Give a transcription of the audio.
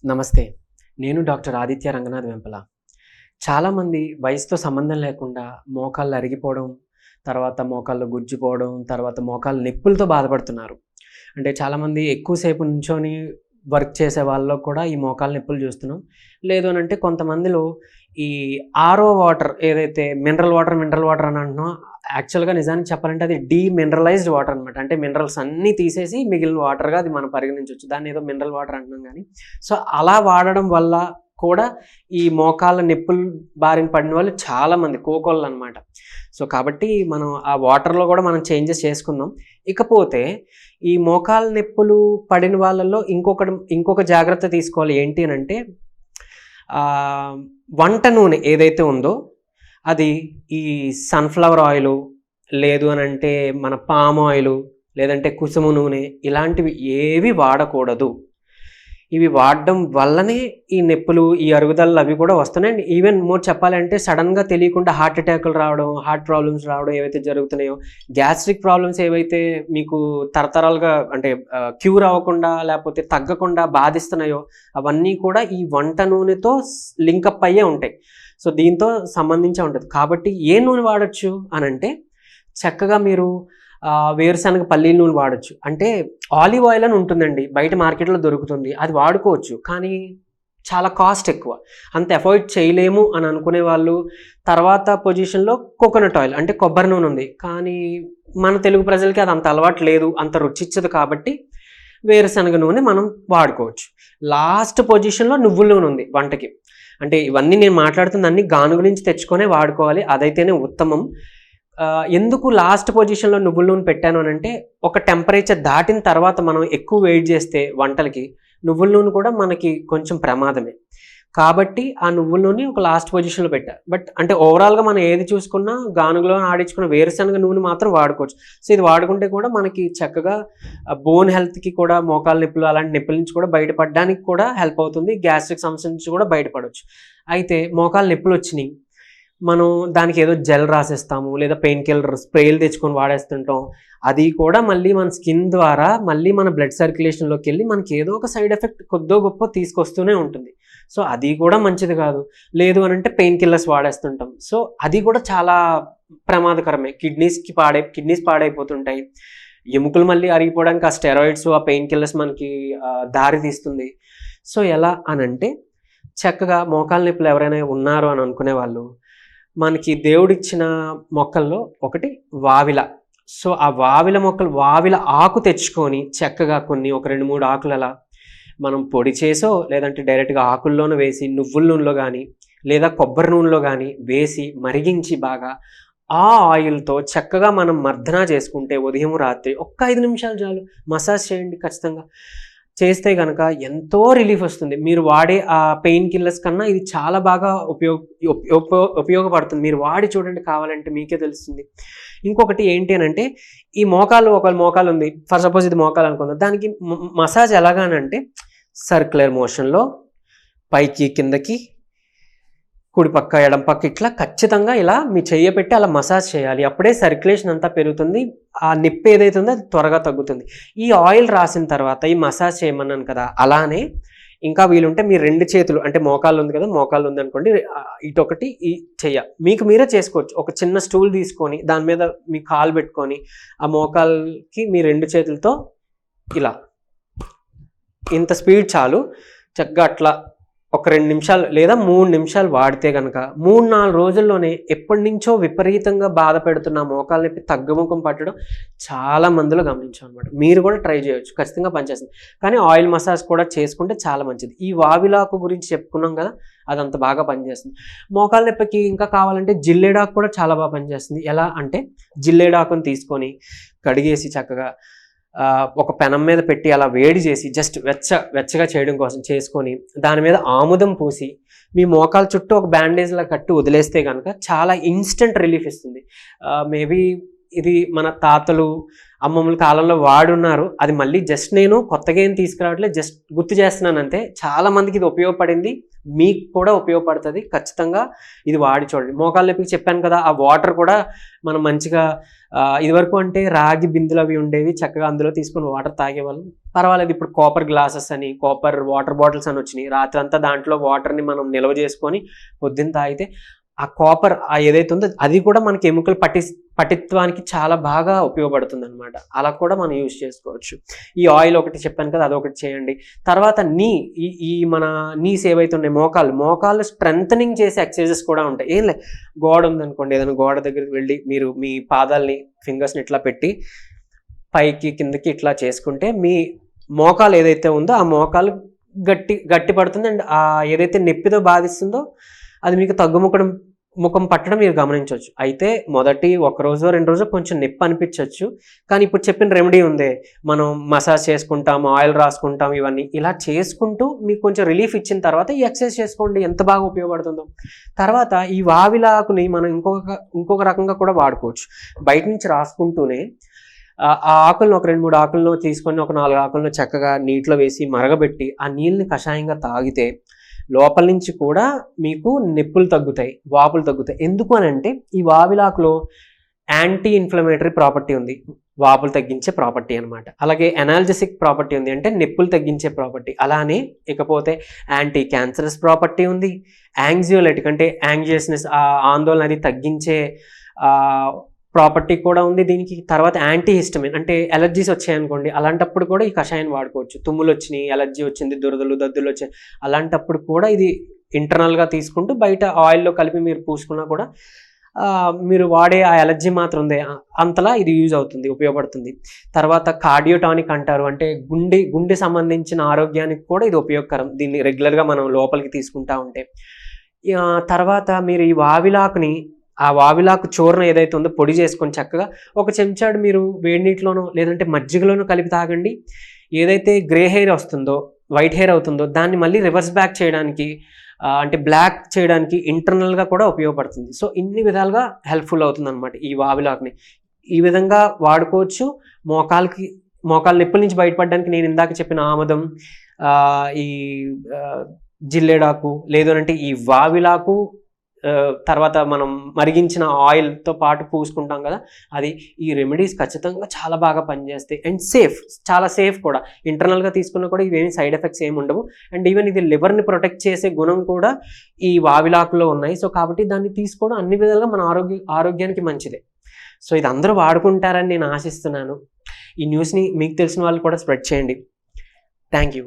నమస్తే. నేను డాక్టర్ ఆదిత్య రంగనాథ్ వెంపల. చాలామంది వయసుతో సంబంధం లేకుండా మోకాళ్ళు అరిగిపోవడం, తర్వాత మోకాళ్ళు గుజ్జిపోవడం, తర్వాత మోకాళ్ళ నొప్పులతో బాధపడుతున్నారు. అంటే చాలామంది ఎక్కువసేపు నుంచొని వర్క్ చేసే వాళ్ళలో కూడా ఈ మోకాళ్ళ నొప్పులు చూస్తున్నాం. లేదు అనంటే కొంతమందిలో ఈ ఆర్ఓ వాటర్ ఏదైతే మినరల్ వాటర్ అని అంటున్నామో యాక్చువల్‌గా నిజానికి చెప్పాలంటే అది డీమినరలైజ్డ్ వాటర్ అనమాట. అంటే మినరల్స్ అన్నీ తీసేసి మిగిలిన వాటర్‌గా అది మనం పరిగణించొచ్చు. దాన్ని ఏదో మినరల్ వాటర్ అంటున్నాం గానీ, సో అలా వాడడం వల్ల కూడా ఈ మోకాళ్ళ నొప్పులు బారిన పడిన వాళ్ళు చాలామంది కోకొల్లనమాట. సో కాబట్టి మనం ఆ వాటర్‌లో కూడా మనం చేంజెస్ చేసుకుందాం. ఇకపోతే ఈ మోకాళ్ళ నొప్పులు పడిన వాళ్ళలో ఇంకొక జాగ్రత్త తీసుకోవాలి. ఏంటి అనంటే వంట నూనె ఏదైతే ఉందో అది ఈ సన్‌ఫ్లవర్ ఆయిలు, లేదు అనంటే మన పామ్ ఆయిలు, లేదంటే కుసుమ నూనె ఇలాంటివి ఏవి వాడకూడదు. ఇవి వాడడం వల్లనే ఈ నొప్పులు, ఈ అరుగుదలలు అవి కూడా వస్తున్నాయి. అండ్ ఈవెన్ మోర్ చెప్పాలంటే సడన్‌గా తెలియకుండా హార్ట్ అటాకులు రావడం, హార్ట్ ప్రాబ్లమ్స్ రావడం ఏవైతే జరుగుతున్నాయో, గ్యాస్ట్రిక్ ప్రాబ్లమ్స్ ఏవైతే మీకు తరతరాలుగా అంటే క్యూర్ అవ్వకుండా లేకపోతే తగ్గకుండా బాధిస్తున్నాయో అవన్నీ కూడా ఈ వంట నూనెతో లింకప్ అయ్యే ఉంటాయి. సో దీంతో సంబంధించే ఉంటుంది. కాబట్టి ఏ నూనె వాడొచ్చు అనంటే చక్కగా మీరు వేరుశనగ పల్లీల నూనె వాడొచ్చు. అంటే ఆలివ్ ఆయిల్ అని ఉంటుందండి. బయట మార్కెట్‌లో దొరుకుతుంది. అది వాడుకోవచ్చు. కానీ చాలా కాస్ట్ ఎక్కువ. అంత అఫోర్డ్ చేయలేము అని అనుకునే వాళ్ళు తర్వాత పొజిషన్‌లో కోకోనట్ ఆయిల్ అంటే కొబ్బరి నూనె ఉంది. కానీ మన తెలుగు ప్రజలకి అది అంత అలవాటు లేదు. అంత రుచిచ్చదు కాబట్టి వేరుశనగ నూనె మనం వాడుకోవచ్చు. లాస్ట్ పొజిషన్‌లో నువ్వుల నూనె ఉంది వంటకి. అంటే ఇవన్నీ నేను మాట్లాడుతున్న అన్ని గానుగ నుంచి తెచ్చుకొనే వాడుకోవాలి. అదైతేనే ఉత్తమం. ఎందుకు లాస్ట్ పొజిషన్‌లో నువ్వుల నూనె పెట్టాను అనంటే, ఒక టెంపరేచర్ దాటిన తర్వాత మనం ఎక్కువ వెయిట్ చేస్తే వంటలకి నువ్వుల నూనె కూడా మనకి కొంచెం ప్రమాదమే. కాబట్టి ఆ నువ్వుల నూనె ఒక లాస్ట్ పొజిషన్‌లో పెట్టా. బట్ అంటే ఓవరాల్‌గా మనం ఏది చూసుకున్నా గానుగలో ఆడించుకున్న వేరుశనగ నూనె మాత్రం వాడుకోవచ్చు. సో ఇది వాడుకుంటే కూడా మనకి చక్కగా బోన్ హెల్త్‌కి కూడా మోకాళ్ళ నొప్పులు అలాంటి నొప్పుల నుంచి కూడా బయటపడడానికి కూడా హెల్ప్ అవుతుంది. గ్యాస్ట్రిక్ సమస్య నుంచి కూడా బయటపడొచ్చు. అయితే మోకాళ్ళ నొప్పులొచ్చినియి. మనం దానికి ఏదో జెల్ రాసేస్తాము, లేదా పెయిన్ కిల్లర్ స్ప్రేలు తెచ్చుకొని వాడేస్తుంటాం. అది కూడా మళ్ళీ మన స్కిన్ ద్వారా మళ్ళీ మన బ్లడ్ సర్క్యులేషన్‌లోకి వెళ్ళి మనకి ఏదో ఒక సైడ్ ఎఫెక్ట్ కొద్దో గొప్పో తీసుకొస్తూనే ఉంటుంది. సో అది కూడా మంచిది కాదు. లేదు అనంటే పెయిన్ కిల్లర్స్ వాడేస్తుంటాం. సో అది కూడా చాలా ప్రమాదకరమే. కిడ్నీస్ పాడైపోతుంటాయి. ఎముకలు మళ్ళీ అరిగిపోవడానికి ఆ స్టెరాయిడ్స్, ఆ పెయిన్ కిల్లర్స్ మనకి దారి తీస్తుంది. సో ఎలా అనంటే చక్కగా మోకాళ్ళ నొప్పులు ఎవరైనా ఉన్నారు అని అనుకునే వాళ్ళు మనకి దేవుడిచ్చిన మొక్కల్లో ఒకటి వావిల. సో ఆ వావిల ఆకు తెచ్చుకొని చక్కగా ఒక 2, 3 ఆకులు అలా మనం పొడి చేసో లేదంటే డైరెక్ట్‌గా ఆకుల్లోనే వేసి నువ్వుల నూనెలో గానీ లేదా కొబ్బరి నూనెలో గానీ వేసి మరిగించి బాగా ఆ ఆయిల్‌తో చక్కగా మనం మర్దనా చేసుకుంటే ఉదయం, రాత్రి ఒక్క 5 నిమిషాలు చాలు. మసాజ్ చేయండి ఖచ్చితంగా. చేస్తే గనక ఎంతో రిలీఫ్ వస్తుంది. మీరు వాడే ఆ పెయిన్ కిల్లర్స్ కన్నా ఇది చాలా బాగా ఉపయోగపడుతుంది. మీరు వాడి చూడండి కావాలంటే మీకే తెలుస్తుంది. ఇంకొకటి ఏంటి అనంటే ఈ ఒకవేళ మోకాలు ఉంది. ఫర్ సపోజ్ ఇది మోకాలు అనుకుందాం. దానికి మసాజ్ ఎలాగానంటే సర్క్యులర్ మోషన్‌లో పైకి, కిందకి, కుడి పక్క, ఎడమ పక్క ఇట్లా ఖచ్చితంగా ఇలా మీ చెయ్యి పెట్టి అలా మసాజ్ చేయాలి. అప్పుడే సర్క్యులేషన్ అంతా పెరుగుతుంది. ఆ నొప్పి ఏదైతే ఉందో అది త్వరగా తగ్గుతుంది. ఈ ఆయిల్ రాసిన తర్వాత ఈ మసాజ్ చేయమన్నాను కదా! అలానే ఇంకా వీలుంటే మీ 2 చేతులు అంటే మోకాళ్ళు ఉంది కదా! మోకాళ్ళు ఉందనుకోండి ఇటొకటి ఈ చెయ్య మీకు మీరే చేసుకోవచ్చు. ఒక చిన్న స్టూల్ తీసుకొని దాని మీద మీ కాలు పెట్టుకొని ఆ మోకాలుకి మీ 2 చేతులతో ఇలా ఇంత స్పీడ్ చాలు. చక్కగా అట్లా ఒక 2 నిమిషాలు లేదా 3 నిమిషాలు వాడితే గనక 3, 4 రోజుల్లోనే ఎప్పటినుంచో విపరీతంగా బాధ పెడుతున్న మోకాళ్ళ నొప్పి తగ్గుముఖం పట్టడం చాలా మందిలో గమనించాం అనమాట. మీరు కూడా ట్రై చేయొచ్చు. ఖచ్చితంగా పనిచేస్తుంది. కానీ ఆయిల్ మసాజ్ కూడా చేసుకుంటే చాలా మంచిది. ఈ వావిలాకు గురించి చెప్పుకున్నాం కదా! అదంత బాగా పనిచేస్తుంది. మోకాళ్ళ నొప్పికి ఇంకా కావాలంటే జిల్లేడాకు కూడా చాలా బాగా పనిచేస్తుంది. ఎలా అంటే జిల్లేడాకుని తీసుకొని కడిగేసి చక్కగా ఒక పెనం మీద పెట్టి అలా వేడి చేసి జస్ట్ వెచ్చగా చేయడం కోసం చేసుకొని దాని మీద ఆముదం పూసి మీ మోకాలు చుట్టూ ఒక బ్యాండేజ్‌లా కట్టి వదిలేస్తే గనక చాలా ఇన్‌స్టంట్ రిలీఫ్ ఇస్తుంది. మేబీ ఇది మన తాతలు అమ్మమ్మల కాలంలో వాడున్నారు. అది మళ్ళీ జస్ట్ నేను కొత్తగా ఏం తీసుకురావట్లేదు, జస్ట్ గుర్తు చేస్తున్నాను అంతే. చాలా మందికి ఇది ఉపయోగపడింది, మీకు కూడా ఉపయోగపడుతుంది. ఖచ్చితంగా ఇది వాడి చూడండి. మోకాళ్ళ నొప్పికి చెప్పాను కదా, ఆ వాటర్ కూడా మనం మంచిగా ఇదివరకు అంటే రాగి బిందులు అవి ఉండేవి, చక్కగా అందులో తీసుకొని వాటర్ తాగేవాళ్ళం. పర్వాలేదు, ఇప్పుడు కాపర్ గ్లాసెస్ అని, కాపర్ వాటర్ బాటిల్స్ అని వచ్చినాయి. రాత్రి అంతా దాంట్లో వాటర్ని మనం నిల్వ చేసుకొని పొద్దున్న తాగితే ఆ కాపర్ ఏదైతే ఉందో అది కూడా మనకి ఎముకలు పటిత్వానికి చాలా బాగా ఉపయోగపడుతుంది అనమాట. అలా కూడా మనం యూజ్ చేసుకోవచ్చు. ఈ ఆయిల్ ఒకటి చెప్పాను కదా, అదొకటి చేయండి. తర్వాత ఈ మన నీస్ ఏవైతే ఉన్నాయి, మోకాళ్ళు స్ట్రెంథనింగ్ చేసే ఎక్సర్సైజెస్ కూడా ఉంటాయి. ఏం లే, గోడ ఉందనుకోండి, ఏదైనా గోడ దగ్గరికి వెళ్ళి మీరు మీ పాదాలని ఫింగర్స్ని ఇట్లా పెట్టి పైకి కిందకి ఇట్లా చేసుకుంటే మీ మోకాలు ఏదైతే ఉందో ఆ మోకాలు గట్టి పడుతుంది. అండ్ ఏదైతే నొప్పితో బాధిస్తుందో అది మీకు ముఖం పట్టడం మీరు గమనించవచ్చు. అయితే మొదటి 1 రోజు 2 రోజు కొంచెం నొప్పి అనిపించవచ్చు, కానీ ఇప్పుడు చెప్పిన రెమెడీ ఉందే, మనం మసాజ్ చేసుకుంటాం, ఆయిల్ రాసుకుంటాం, ఇవన్నీ ఇలా చేసుకుంటూ మీకు కొంచెం రిలీఫ్ ఇచ్చిన తర్వాత ఈ ఎక్సర్సైజ్ చేసుకోండి, ఎంత బాగా ఉపయోగపడుతుందో. తర్వాత ఈ వావిలాకుని మనం ఇంకొక రకంగా కూడా వాడుకోవచ్చు. బయట నుంచి రాసుకుంటూనే ఆ ఆకులను ఒక 2-3 ఆకులను తీసుకొని ఒక 4 ఆకులను చక్కగా నీటిలో వేసి మరగబెట్టి ఆ నీళ్ళని కషాయంగా తాగితే లోపల నుంచి కూడా మీకు నొప్పులు తగ్గుతాయి, వాపులు తగ్గుతాయి. ఎందుకు అని అంటే ఈ వావిలాకులో యాంటీ ఇన్ఫ్లమేటరీ ప్రాపర్టీ ఉంది, వాపులు తగ్గించే ప్రాపర్టీ అనమాట. అలాగే ఎనాల్జెసిక్ ప్రాపర్టీ ఉంది, అంటే నొప్పులు తగ్గించే ప్రాపర్టీ. అలానే ఇకపోతే యాంటీ క్యాన్సరస్ ప్రాపర్టీ ఉంది, యాంగ్జియోలైటిక్ అంటే యాంగ్జియస్నెస్, ఆ ఆందోళన అది తగ్గించే ప్రాపర్టీ కూడా ఉంది దీనికి. తర్వాత యాంటీ హిస్టమిన్ అంటే ఎలర్జీస్ వచ్చాయనుకోండి, అలాంటప్పుడు కూడా ఈ కషాయం వాడుకోవచ్చు. తుమ్ములు వచ్చినాయి, ఎలర్జీ వచ్చింది, దురదలు దద్దులు వచ్చాయి, అలాంటప్పుడు కూడా ఇది ఇంటర్నల్గా తీసుకుంటూ బయట ఆయిల్లో కలిపి మీరు పూసుకున్నా కూడా మీరు వాడే ఆ ఎలర్జీ మాత్రం ఉంది అంతలా ఇది యూజ్ అవుతుంది, ఉపయోగపడుతుంది. తర్వాత కార్డియోటానిక్ అంటారు, అంటే గుండె సంబంధించిన ఆరోగ్యానికి కూడా ఇది ఉపయోగకరం, దీన్ని రెగ్యులర్గా మనం లోపలికి తీసుకుంటా ఉంటే. తర్వాత మీరు ఈ వావిలాకు చూర్ణ ఏదైతే ఉందో పొడి చేసుకొని చక్కగా ఒక చెంచాడు మీరు వేడి నీటిలోనో లేదంటే మజ్జిగలోనో కలిపి తాగండి. ఏదైతే గ్రే హెయిర్ వస్తుందో, వైట్ హెయిర్ అవుతుందో దాన్ని మళ్ళీ రివర్స్ బ్యాక్ చేయడానికి, అంటే బ్లాక్ చేయడానికి ఇంటర్నల్గా కూడా ఉపయోగపడుతుంది. సో ఇన్ని విధాలుగా హెల్ప్ఫుల్ అవుతుంది అనమాట ఈ వావిలాకుని. ఈ విధంగా వాడుకోవచ్చు. మోకాళ్ళ నొప్పుల నుంచి బయటపడడానికి నేను ఇందాక చెప్పిన ఆముదం, ఈ జిల్లేడాకు, లేదు అంటే ఈ వావిలాకు, తర్వాత మనం మరిగించిన ఆయిల్తో పాటు పూసుకుంటాం కదా, అది ఈ రెమెడీస్ ఖచ్చితంగా చాలా బాగా పనిచేస్తాయి. అండ్ చాలా సేఫ్ కూడా. ఇంటర్నల్గా తీసుకున్నా కూడా ఇవేమి సైడ్ ఎఫెక్ట్స్ ఏమి ఉండవు. అండ్ ఈవెన్ ఇది లివర్ని ప్రొటెక్ట్ చేసే గుణం కూడా ఈ వావిలాకులో ఉన్నాయి. సో కాబట్టి దాన్ని తీసుకోవడం అన్ని విధాలుగా మన ఆరోగ్యానికి మంచిదే. సో ఇది అందరూ వాడుకుంటారని నేను ఆశిస్తున్నాను. ఈ న్యూస్ని మీకు తెలిసిన వాళ్ళు కూడా స్ప్రెడ్ చేయండి. Thank you.